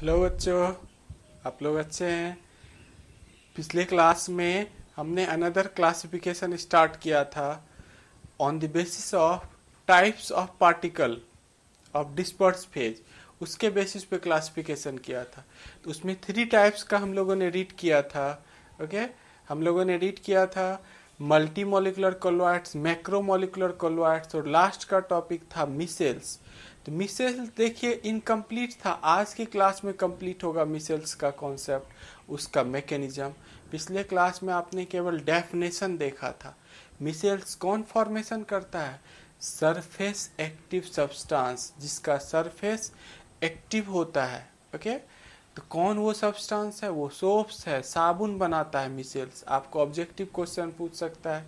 Hello बच्चों, आप लोग अच्छे हैं। पिछले क्लास में हमने अनदर क्लासिफिकेशन स्टार्ट किया था on the basis of types of particle of disperse phase. उसके बेसिस पे क्लासिफिकेशन किया था। तो उसमें 3 टाइप्स का हम लोगों ने रीड किया था। ओके, हम लोगों ने रीड किया था multi molecular colloids, macromolecular colloids, और लास्ट का टॉपिक था मिसेल्स। तो मिसेल्स देखिए इनकम्प्लीट था, आज की क्लास में कंप्लीट होगा मिसेल्स का कॉन्सेप्ट, उसका मैकेनिज्म। पिछले क्लास में आपने केवल डेफिनेशन देखा था। मिसेल्स कौन फॉर्मेशन करता है? सरफेस एक्टिव सब्सटेंस, जिसका सरफेस एक्टिव होता है। ओके, तो कौन वो सब्सटेंस है? वो सोप्स है, साबुन बनाता है मिसेल्स। आपको ऑब्जेक्टिव क्वेश्चन पूछ सकता है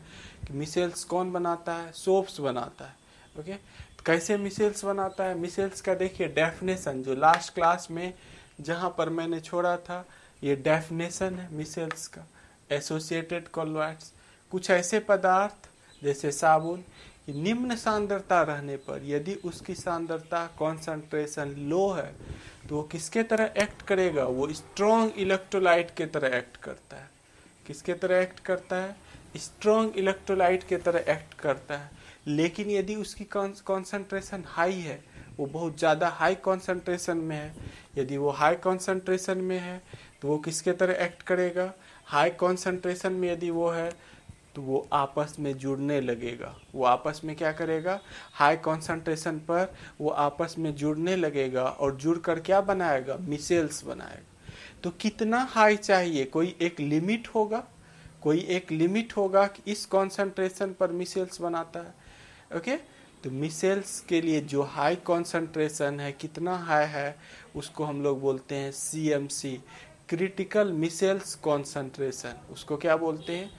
कि मिसेल्स कौन बनाता है? सोप्स बनाता है। ओके, तो कैसे मिसेल्स बनाता है? मिसेल्स का देखिए डेफिनेशन, जो लास्ट क्लास में जहाँ पर मैंने छोड़ा था, ये डेफिनेशन है मिसेल्स का। एसोसिएटेड कोलॉइड्स, कुछ ऐसे पदार्थ जैसे साबुन, निम्न सांद्रता रहने पर यदि उसकी सांद्रता कॉन्सेंट्रेशन लो है तो वो किसके तरह एक्ट करेगा? वो स्ट्रॉन्ग इलेक्ट्रोलाइट के तरह एक्ट करता है। किसके तरह एक्ट करता है? स्ट्रॉन्ग इलेक्ट्रोलाइट के तरह एक्ट करता है। लेकिन यदि उसकी कॉन्सेंट्रेशन हाई है, वो बहुत ज़्यादा हाई कॉन्सेंट्रेशन में है, यदि वो हाई कॉन्सेंट्रेशन में है तो वो किसके तरह एक्ट करेगा? हाई कॉन्सेंट्रेशन में यदि वो है तो वो आपस में जुड़ने लगेगा। वो आपस में क्या करेगा? हाई कॉन्सेंट्रेशन पर वो आपस में जुड़ने लगेगा और जुड़कर क्या बनाएगा? मिसेल्स बनाएगा। तो कितना हाई चाहिए? कोई एक लिमिट होगा, कोई एक लिमिट होगा कि इस कॉन्सेंट्रेशन पर मिसेल्स बनाता है। ओके, तो मिसेल्स के लिए जो हाई कॉन्सेंट्रेशन है, कितना हाई है, उसको हम लोग बोलते हैं CMC, क्रिटिकल मिसेल्स कॉन्सेंट्रेशन। उसको क्या बोलते हैं?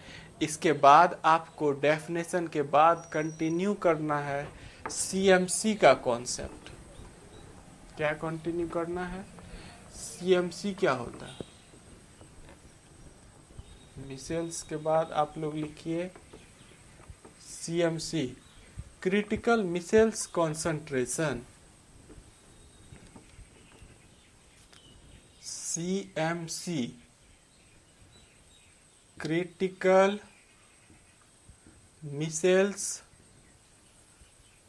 इसके बाद आपको डेफिनेशन के बाद कंटिन्यू करना है CMC का कॉन्सेप्ट। क्या कंटिन्यू करना है? CMC क्या होता है? मिसेल्स के बाद आप लोग लिखिए CMC, critical micelles concentration. CMC, critical micelles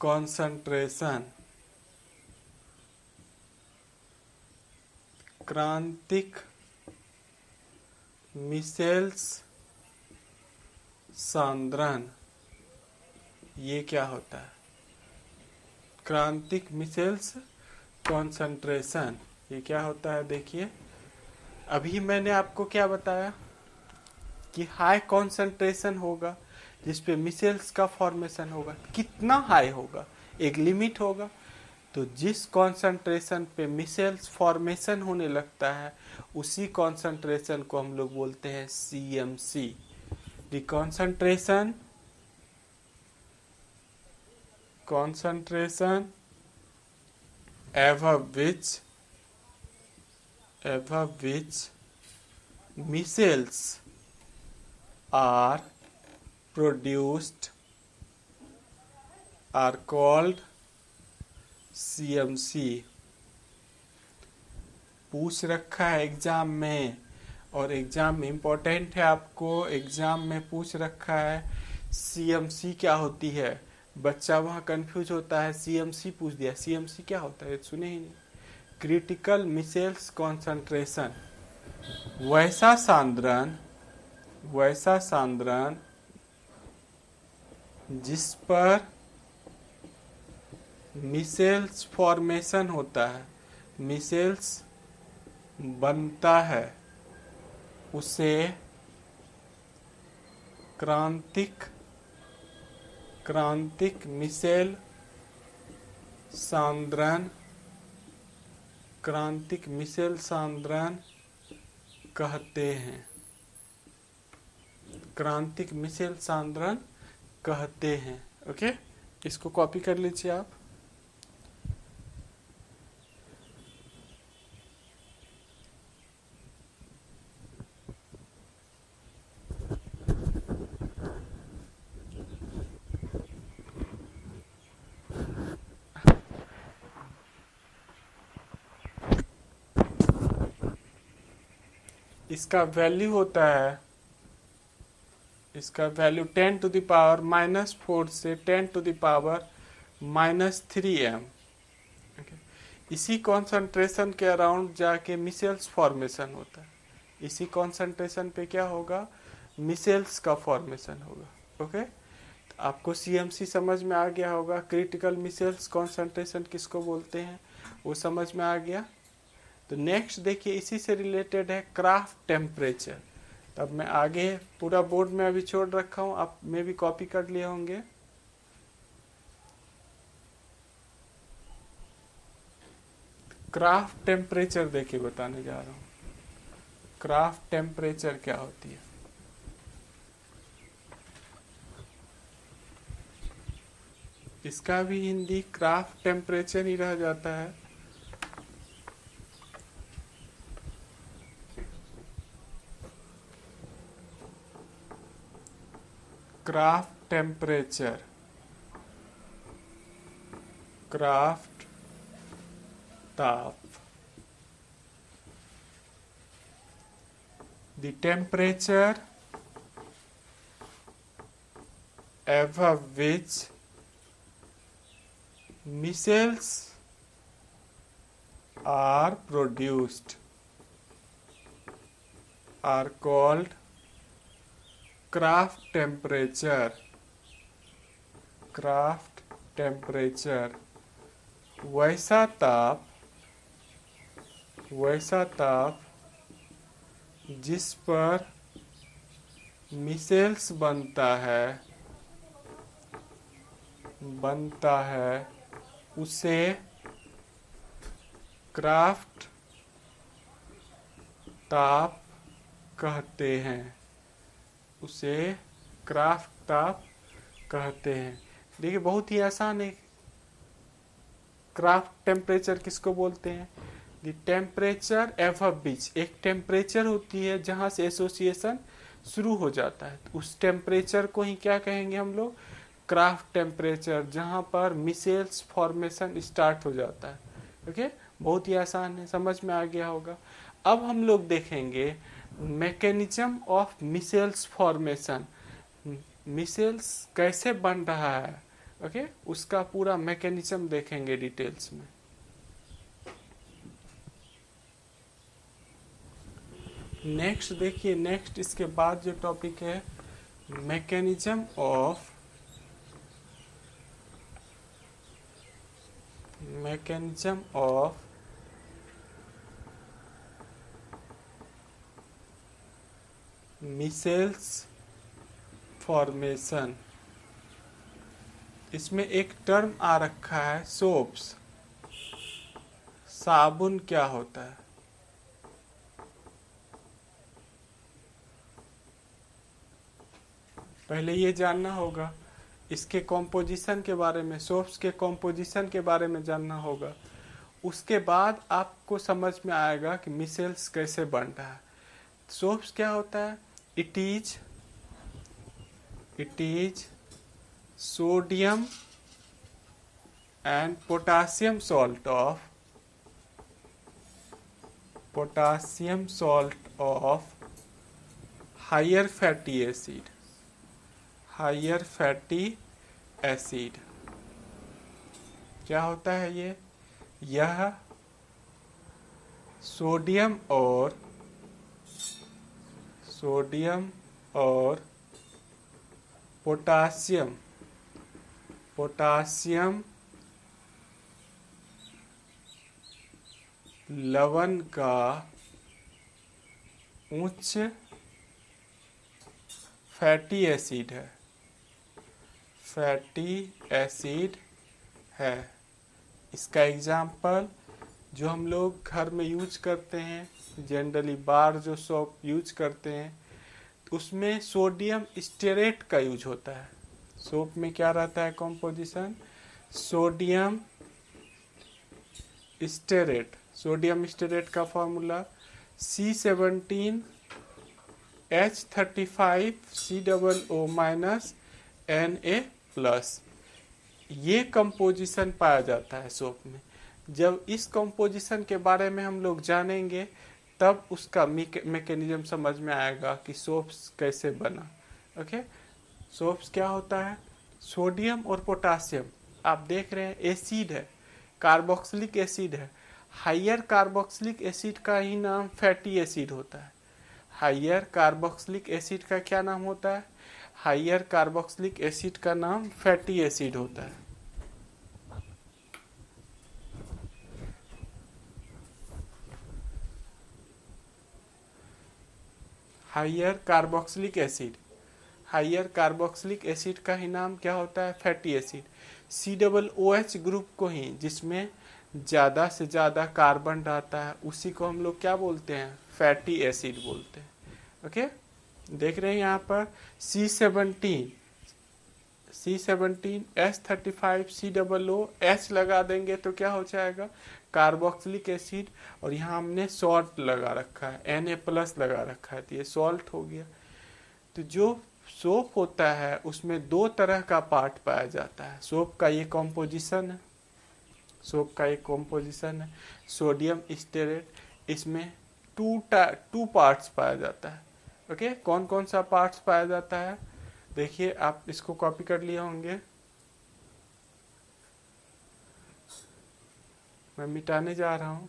concentration. क्रांतिक मिसेल्स सांद्रण, ये क्या होता है? क्रांतिक मिसेल्स कॉन्सेंट्रेशन, ये क्या होता है? देखिए, अभी मैंने आपको क्या बताया कि हाई कॉन्सेंट्रेशन होगा जिस पे मिसेल्स का फॉर्मेशन होगा। कितना हाई होगा? एक लिमिट होगा। तो जिस कॉन्सेंट्रेशन पे मिसेल्स फॉर्मेशन होने लगता है, उसी कॉन्सेंट्रेशन को हम लोग बोलते हैं CMC, the concentration above which missiles are produced are called CMC। पूछ रखा है एग्जाम में, और एग्जाम में इम्पोर्टेंट है, आपको एग्जाम में पूछ रखा है CMC क्या होती है। बच्चा वहाँ कंफ्यूज होता है, CMC पूछ दिया, CMC क्या होता है सुने ही नहीं। क्रिटिकल मिसेल्स कॉन्सेंट्रेशन, वैसा सांद्रण जिस पर मिसेल्स फॉर्मेशन होता है, मिसेल्स बनता है, उसे क्रांतिक मिसेल सांद्रण कहते हैं। क्रांतिक मिसेल सांद्रण कहते हैं। ओके, इसको कॉपी कर लीजिए आप। इसका वैल्यू होता है, इसका वैल्यू 10 टू द पावर -4 से 10 टू द पावर -3m। इसी कॉन्सेंट्रेशन के अराउंड जाके मिसेल्स फॉर्मेशन होता है। इसी कॉन्सेंट्रेशन पे क्या होगा, मिसेल्स का फॉर्मेशन होगा। ओके, तो आपको सीएमसी समझ में आ गया होगा। क्रिटिकल मिसेल्स कॉन्सेंट्रेशन किसको बोलते हैं वो समझ में आ गया। तो नेक्स्ट देखिए, इसी से रिलेटेड है क्राफ्ट टेम्परेचर। तब मैं आगे पूरा बोर्ड में अभी छोड़ रखा हूँ, आप में भी कॉपी कर लिए होंगे। क्राफ्ट टेम्परेचर देखिए बताने जा रहा हूँ। क्राफ्ट टेम्परेचर क्या होती है। इसका भी हिंदी क्राफ्ट टेम्परेचर ही रह जाता है। क्राफ्ट टेम्परेचर, क्राफ्ट ताप। The temperature above which missiles are produced are called craft temperature. Craft temperature वैसा ताप जिस पर मिसेल्स बनता है उसे क्राफ्ट ताप कहते हैं। उसे क्राफ्ट ताप कहते हैं। देखिए बहुत ही आसान है। क्राफ्ट टेम्परेचर किसको बोलते हैं, द टेम्परेचर एबव व्हिच, एक टेम्परेचर होती है जहां से एसोसिएशन शुरू हो जाता है, तो उस टेम्परेचर को ही क्या कहेंगे हम लोग, क्राफ्ट टेम्परेचर, जहां पर मिसेल्स फॉर्मेशन स्टार्ट हो जाता है। ओके, बहुत ही आसान है, समझ में आ गया होगा। अब हम लोग देखेंगे mechanism of micelles formation, micelles कैसे बन रहा है। ओके, उसका पूरा मैकेनिज्म देखेंगे डिटेल्स में। नेक्स्ट देखिए, नेक्स्ट इसके बाद जो टॉपिक है मैकेनिज्म ऑफ मिसेल्स फॉर्मेशन। इसमें एक टर्म आ रखा है सोप्स, साबुन क्या होता है। पहले ये जानना होगा, इसके कॉम्पोजिशन के बारे में, सोप्स के कॉम्पोजिशन के बारे में जानना होगा। उसके बाद आपको समझ में आएगा कि मिसेल्स कैसे बन रहा है। सोप्स क्या होता है, it is sodium and potassium salt of higher fatty acid. क्या होता है ये, यह सोडियम और पोटासियम लवण का उच्च फैटी एसिड है। इसका एग्जाम्पल जो हम लोग घर में यूज करते हैं, जनरली बार जो सोप यूज करते हैं, तो उसमें सोडियम स्टेरेट का यूज होता है। सोप में क्या रहता है कॉम्पोजिशन, सोडियम स्टेरेट का फॉर्मूला C17H35COO- ये कंपोजिशन पाया जाता है सोप में। जब इस कंपोजिशन के बारे में हम लोग जानेंगे तब उसका मैकेनिज्म समझ में आएगा कि सोप्स कैसे बना। ओके, सोप्स क्या होता है? सोडियम और पोटासियम, आप देख रहे हैं एसिड है, कार्बोक्सिलिक एसिड है। हाइयर कार्बोक्सिलिक एसिड का ही नाम फैटी एसिड होता है। हाइयर कार्बोक्सिलिक एसिड का क्या नाम होता है? हाइयर कार्बोक्सिलिक एसिड का नाम फैटी एसिड होता है। Higher carboxylic acid, higher carboxylic acid का ही नाम क्या होता है? Fatty acid. COOH ग्रुप को ही, जिसमें ज़्यादा से ज़्यादा कार्बन रहता है, उसी को हम लोग क्या बोलते हैं? फैटी एसिड बोलते हैं। ओके, देख रहे हैं यहाँ पर C17 H35 COOH लगा देंगे तो क्या हो जाएगा? Carboxylic acid. और यहाँ हमने सॉल्ट लगा रखा है, Na+ लगा रखा है, तो ये सॉल्ट हो गया। तो जो सोप होता है उसमें दो तरह का पार्ट पाया जाता है। सोप का ये कॉम्पोजिशन है, सोप का एक कॉम्पोजिशन है सोडियम स्टेरेट। इसमें टू पार्ट्स पाया जाता है। ओके, कौन कौन सा पार्ट्स पाया जाता है? देखिए, आप इसको कॉपी कर लिए होंगे, मैं मिटाने जा रहा हूँ,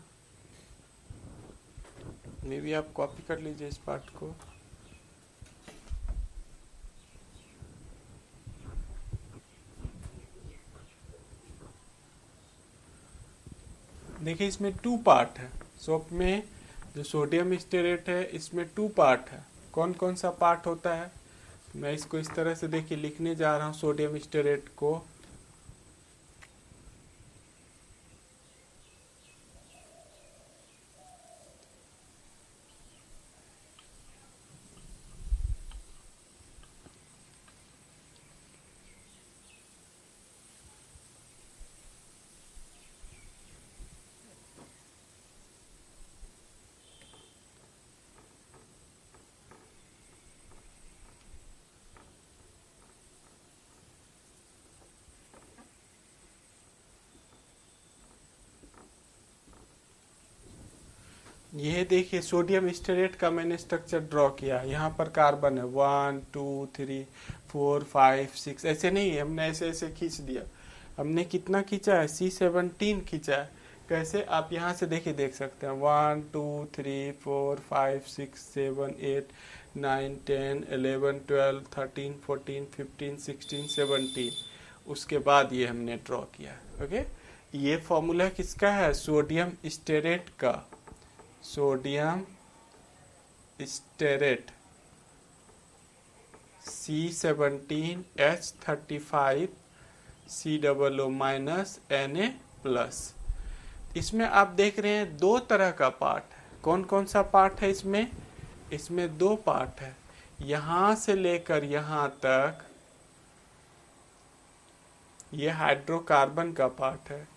मे भी आप कॉपी कर लीजिए इस पार्ट को। देखिए, इसमें टू पार्ट है। सोप में जो सोडियम स्टेरेट है इसमें टू पार्ट है। कौन कौन सा पार्ट होता है? मैं इसको इस तरह से देखिए लिखने जा रहा हूँ सोडियम स्टेरेट को। यह देखिए सोडियम स्टेरेट का मैंने स्ट्रक्चर ड्रॉ किया। यहाँ पर कार्बन है 1 2 3 4 5 6, ऐसे नहीं है, हमने ऐसे ऐसे खींच दिया। हमने कितना खींचा है? C17 खींचा है। कैसे? आप यहाँ से देखिए, देख सकते हैं 1 2 3 4 5 6 7 8 9 10 11 12 13 14 15 16 17। उसके बाद ये हमने ड्रॉ किया। ओके, ये फॉर्मूला किसका है? सोडियम स्टेरेट का। Sodium stearate C17 H35 COO- Na+। इसमें आप देख रहे हैं दो तरह का पार्ट है। कौन कौन सा पार्ट है इसमें? इसमें दो पार्ट है। यहां से लेकर यहां तक ये हाइड्रोकार्बन का पार्ट है।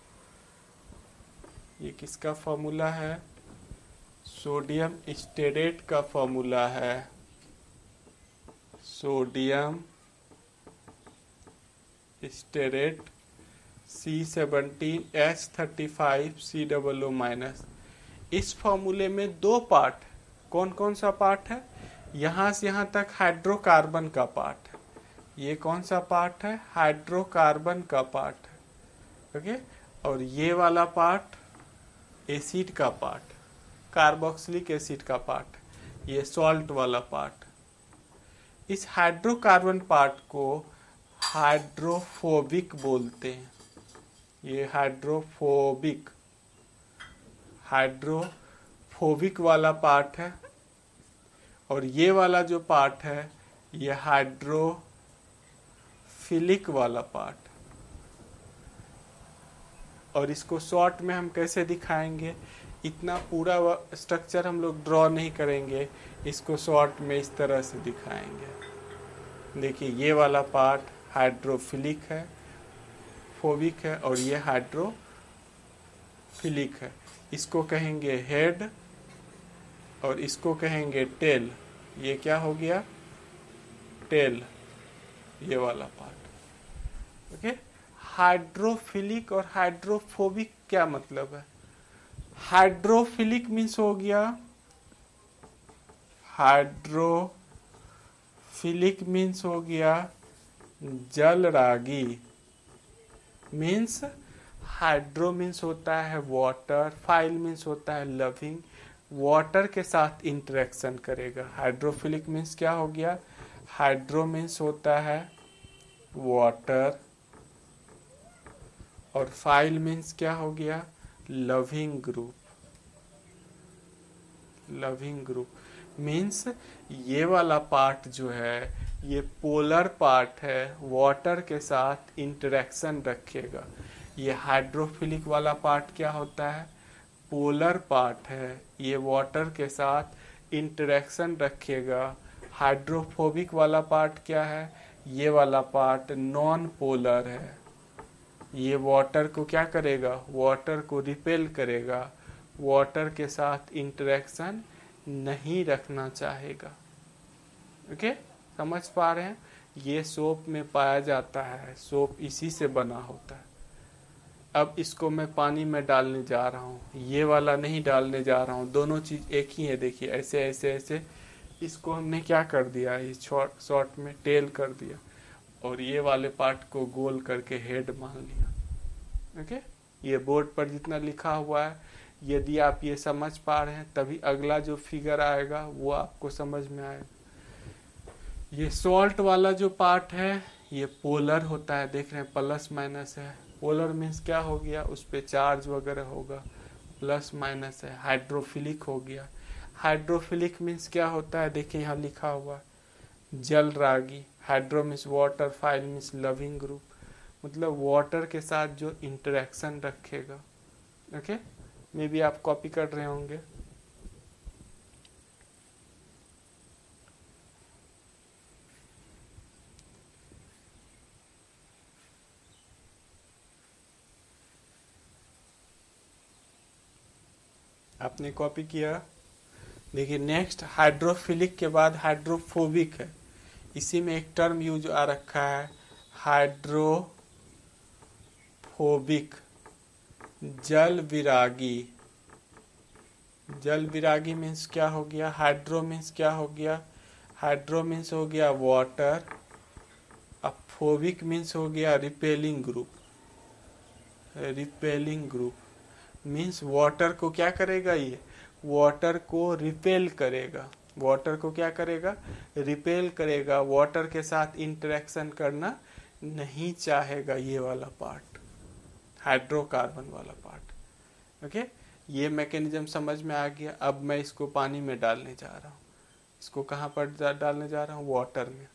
ये किसका फॉर्मूला है? सोडियम स्टेरेट का फॉर्मूला है। Sodium stearate C17 H35 COO-। इस फॉर्मूले में दो पार्ट, कौन कौन सा पार्ट है? यहाँ से यहाँ तक हाइड्रोकार्बन का पार्ट है। ये कौन सा पार्ट है? हाइड्रोकार्बन का पार्ट है। ओके, और ये वाला पार्ट एसिड का पार्ट, कार्बोक्सिलिक एसिड का पार्ट, ये सॉल्ट वाला पार्ट। इस हाइड्रोकार्बन पार्ट को हाइड्रोफोबिक बोलते हैं। ये हाइड्रोफोबिक वाला पार्ट है। और ये वाला जो पार्ट है ये हाइड्रोफिलिक वाला पार्ट। और इसको शॉर्ट में हम कैसे दिखाएंगे? इतना पूरा स्ट्रक्चर हम लोग ड्रॉ नहीं करेंगे, इसको शॉर्ट में इस तरह से दिखाएंगे। देखिए, ये वाला पार्ट हाइड्रोफिलिक है, फोबिक है, और ये हाइड्रोफिलिक है। इसको कहेंगे हेड और इसको कहेंगे टेल। ये क्या हो गया? टेल, ये वाला पार्ट। ओके, हाइड्रोफिलिक और हाइड्रोफोबिक क्या मतलब है? हाइड्रोफिलिक मीन्स हो गया हाइड्रोफिलिक मीन्स हो गया जलरागी। मीन्स हाइड्रो मीन्स होता है वाटर, फाइल मीन्स होता है लविंग, वाटर के साथ इंटरेक्शन करेगा। हाइड्रोफिलिक मीन्स क्या हो गया, हाइड्रो मीन्स होता है वाटर, और फाइल मीन्स क्या हो गया, loving group. Loving group means ये वाला पार्ट जो है ये पोलर पार्ट है, वाटर के साथ इंटरेक्शन रखेगा। ये हाइड्रोफिलिक वाला पार्ट क्या होता है, पोलर पार्ट है, ये वाटर के साथ इंटरेक्शन रखेगा। हाइड्रोफोबिक वाला पार्ट क्या है, ये वाला पार्ट नॉन पोलर है, ये वाटर को क्या करेगा, वाटर को रिपेल करेगा, वाटर के साथ इंटरेक्शन नहीं रखना चाहेगा। ओके, समझ पा रहे हैं। ये सोप में पाया जाता है, सोप इसी से बना होता है। अब इसको मैं पानी में डालने जा रहा हूँ, ये वाला नहीं डालने जा रहा हूँ, दोनों चीज एक ही है। देखिए ऐसे ऐसे ऐसे इसको हमने क्या कर दिया, इस शॉर्ट में टेल कर दिया, और ये वाले पार्ट को गोल करके हेड मान लिया। ओके, ये बोर्ड पर जितना लिखा हुआ है, यदि आप ये समझ पा रहे हैं तभी अगला जो फिगर आएगा वो आपको समझ में आएगा। ये सॉल्ट वाला जो पार्ट है ये पोलर होता है, देख रहे हैं प्लस माइनस है। पोलर मीन्स क्या हो गया, उस पे चार्ज वगैरह होगा, प्लस माइनस है। हाइड्रोफिलिक हो गया, हाइड्रोफिलिक मीन्स क्या होता है, देखिए यहाँ लिखा हुआ जलरागी। Hydro means water, phile means loving group, मतलब वाटर के साथ जो इंटरेक्शन रखेगा। ओके, मे बी आप कॉपी कर रहे होंगे। आपने कॉपी किया। देखिए नेक्स्ट हाइड्रोफिलिक के बाद हाइड्रोफोबिक है। इसी में एक टर्म यूज आ रखा है हाइड्रोफोबिक, जल विरागी। जल विरागी मीन्स क्या हो गया, हाइड्रो मीन्स क्या हो गया, हाइड्रो मीन्स हो गया वाटर, अब फोबिक मीन्स हो गया repelling group. Repelling group means water को क्या करेगा, ये वाटर को रिपेल करेगा। वाटर को क्या करेगा, रिपेल करेगा, वाटर के साथ इंटरेक्शन करना नहीं चाहेगा। ये वाला पार्ट हाइड्रोकार्बन वाला पार्ट। ओके, ये मैकेनिज्म समझ में आ गया। अब मैं इसको पानी में डालने जा रहा हूँ। इसको कहाँ पर डालने जा रहा हूँ, वाटर में।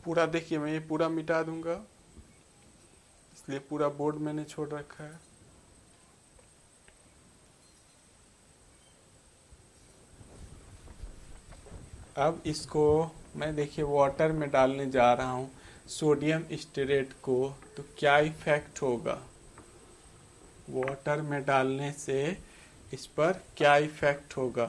पूरा देखिए मैं ये पूरा मिटा दूंगा, इसलिए पूरा बोर्ड मैंने छोड़ रखा है। अब इसको मैं देखिए वाटर में डालने जा रहा हूँ सोडियम स्टेरेट को, तो क्या इफेक्ट होगा वाटर में डालने से, इस पर क्या इफेक्ट होगा।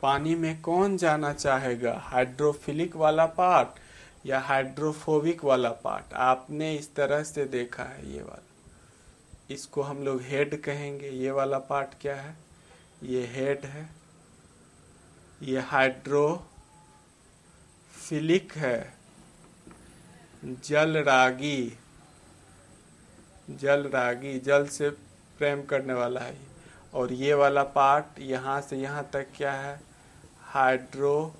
पानी में कौन जाना चाहेगा, हाइड्रोफिलिक वाला पार्ट या हाइड्रोफोबिक वाला पार्ट। आपने इस तरह से देखा है ये वाला, इसको हम लोग हेड कहेंगे। ये वाला पार्ट क्या है, ये हेड है, ये हाइड्रोफिलिक है, जलरागी। जलरागी जल से प्रेम करने वाला है। और ये वाला पार्ट यहाँ से यहाँ तक क्या है, हाइड्रोफोबिक,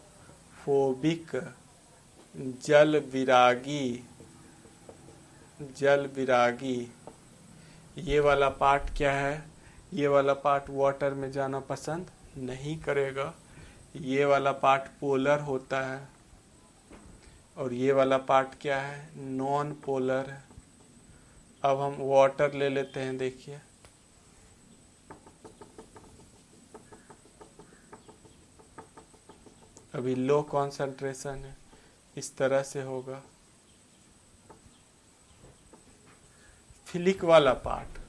जल विरागी। जल विरागी ये वाला पार्ट क्या है, ये वाला पार्ट वाटर में जाना पसंद नहीं करेगा। ये वाला पार्ट पोलर होता है, और ये वाला पार्ट क्या है, नॉन पोलर है। अब हम वाटर ले लेते हैं, देखिए अभी लो कॉन्सेंट्रेशन है, इस तरह से होगा। फिलिक वाला पार्ट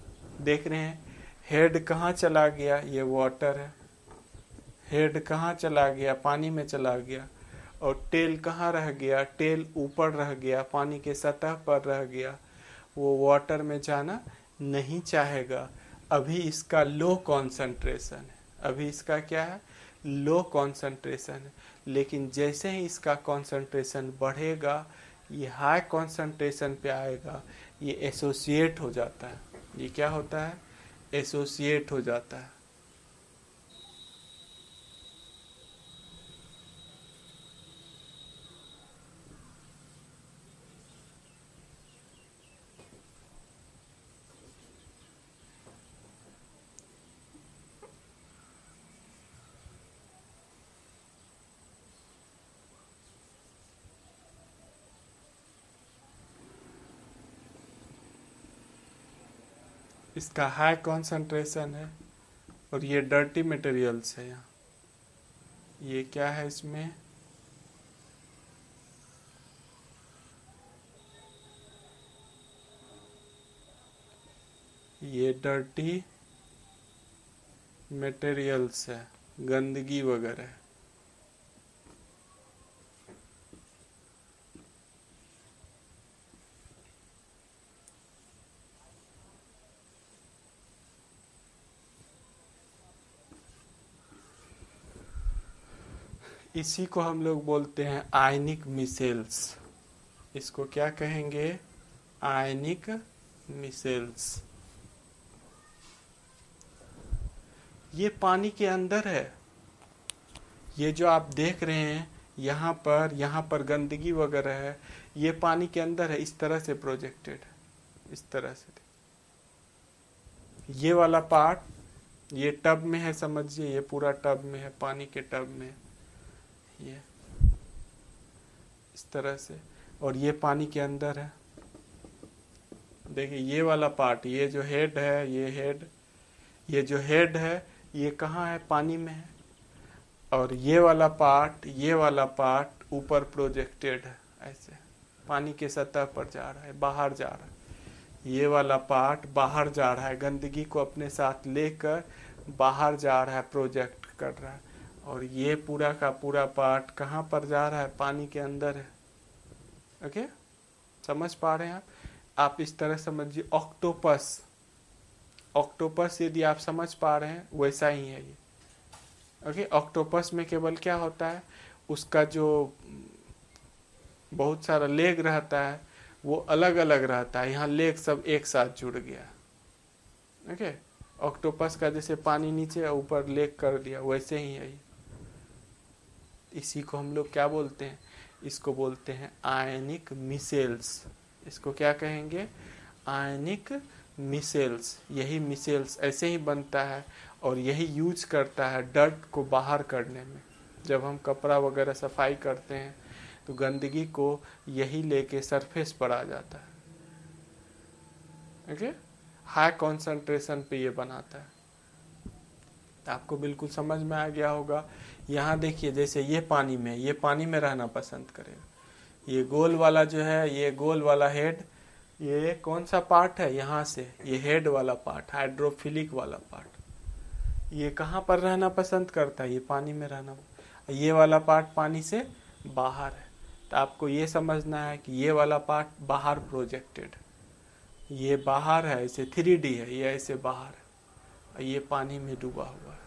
देख रहे हैं, हेड कहाँ चला गया, ये वाटर है, हेड कहाँ चला गया, पानी में चला गया। और टेल कहाँ रह गया, टेल ऊपर रह गया, पानी के सतह पर रह गया, वो वाटर में जाना नहीं चाहेगा। अभी इसका लो कॉन्सेंट्रेशन है, अभी इसका क्या है, लो कॉन्सेंट्रेशन है, लेकिन जैसे ही इसका कॉन्सेंट्रेशन बढ़ेगा ये हाई कॉन्सेंट्रेशन पे आएगा, ये एसोसिएट हो जाता है। ये क्या होता है? एसोसिएट हो जाता है। इसका हाई कॉन्सेंट्रेशन है और ये डर्टी मटेरियल्स है। यहाँ ये क्या है? इसमें ये डर्टी मटेरियल्स है, गंदगी वगैरह। इसी को हम लोग बोलते हैं आयनिक मिसेल्स। इसको क्या कहेंगे? आयनिक मिसेल्स। ये पानी के अंदर है। ये जो आप देख रहे हैं यहाँ पर गंदगी वगैरह है, ये पानी के अंदर है, इस तरह से प्रोजेक्टेड है, इस तरह से। ये वाला पार्ट ये टब में है, समझिए, ये पूरा टब में है, पानी के टब में ये इस तरह से, और ये पानी के अंदर है। देखिए ये वाला पार्ट, ये जो हेड है, ये जो हेड है ये कहाँ है? पानी में है। और ये वाला पार्ट ऊपर प्रोजेक्टेड है, ऐसे पानी के सतह पर जा रहा है, बाहर जा रहा है। ये वाला पार्ट बाहर जा रहा है, गंदगी को अपने साथ लेकर बाहर जा रहा है, प्रोजेक्ट कर रहा है। और ये पूरा का पूरा पार्ट कहाँ पर जा रहा है? पानी के अंदर है। ओके, समझ पा रहे हैं आप इस तरह समझिए। ऑक्टोपस यदि आप समझ पा रहे हैं वैसा ही है ये। ओके, ऑक्टोपस में केवल क्या होता है, उसका जो बहुत सारा लेग रहता है वो अलग अलग रहता है, यहाँ लेग सब एक साथ जुड़ गया। ओके, ऑक्टोपस का जैसे पानी नीचे ऊपर लेग कर दिया, वैसे ही है ये। इसी को हम लोग क्या बोलते हैं? इसको बोलते हैं आयनिक मिसेल्स। इसको क्या कहेंगे? आयनिक मिसेल्स। यही मिसेल्स ऐसे ही बनता है और यही यूज करता है डर्ट को बाहर करने में। जब हम कपड़ा वगैरह सफाई करते हैं तो गंदगी को यही लेके सरफेस पर आ जाता है। ओके, हाई कॉन्सेंट्रेशन पे ये बनाता है। तो आपको बिल्कुल समझ में आ गया होगा। यहाँ देखिए, जैसे ये पानी में रहना पसंद करेगा। ये गोल वाला जो है, ये गोल वाला हेड, ये कौन सा पार्ट है? यहाँ से ये हेड वाला पार्ट, हाइड्रोफिलिक वाला पार्ट, ये कहाँ पर रहना पसंद करता है? ये पानी में रहना। ये वाला पार्ट पानी से बाहर है। तो आपको ये समझना है कि ये वाला पार्ट बाहर प्रोजेक्टेड, ये बाहर है, ऐसे 3D है, ये ऐसे बाहर है, और ये पानी में डूबा हुआ है।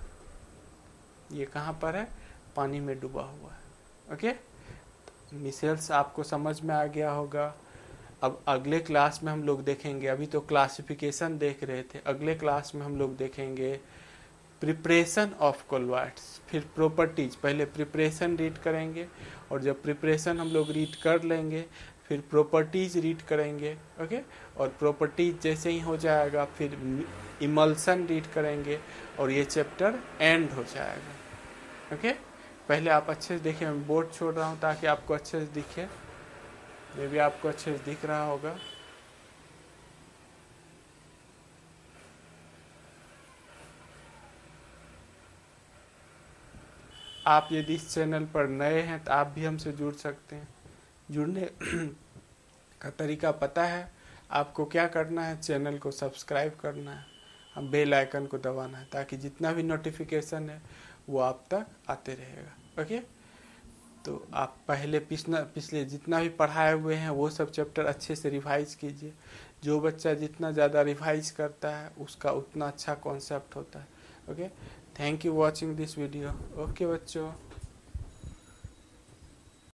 ये कहाँ पर है? पानी में डूबा हुआ है। ओके, मिसेल्स आपको समझ में आ गया होगा। अब अगले क्लास में हम लोग देखेंगे, अभी तो क्लासिफिकेशन देख रहे थे, अगले क्लास में हम लोग देखेंगे प्रिपरेशन ऑफ कोलॉइड्स, फिर प्रॉपर्टीज। पहले प्रिपरेशन रीड करेंगे, और जब प्रिपरेशन हम लोग रीड कर लेंगे फिर प्रॉपर्टीज रीड करेंगे। ओके, और प्रॉपर्टीज जैसे ही हो जाएगा फिर इमल्सन रीड करेंगे, और ये चैप्टर एंड हो जाएगा। ओके, पहले आप अच्छे से देखिए, मैं बोर्ड छोड़ रहा हूँ ताकि आपको अच्छे से दिखे। ये भी आपको अच्छे से दिख रहा होगा। आप यदि इस चैनल पर नए हैं तो आप भी हमसे जुड़ सकते हैं। जुड़ने का तरीका पता है आपको? क्या करना है, चैनल को सब्सक्राइब करना है, हम बेल आइकन को दबाना है, ताकि जितना भी नोटिफिकेशन है वो आप तक आते रहेगा। ओके, तो आप पहले पिछले जितना भी पढ़ाए हुए हैं वो सब चैप्टर अच्छे से रिवाइज कीजिए। जो बच्चा जितना ज़्यादा रिवाइज करता है उसका उतना अच्छा कॉन्सेप्ट होता है। Okay, thank you watching this video. Okay बच्चों।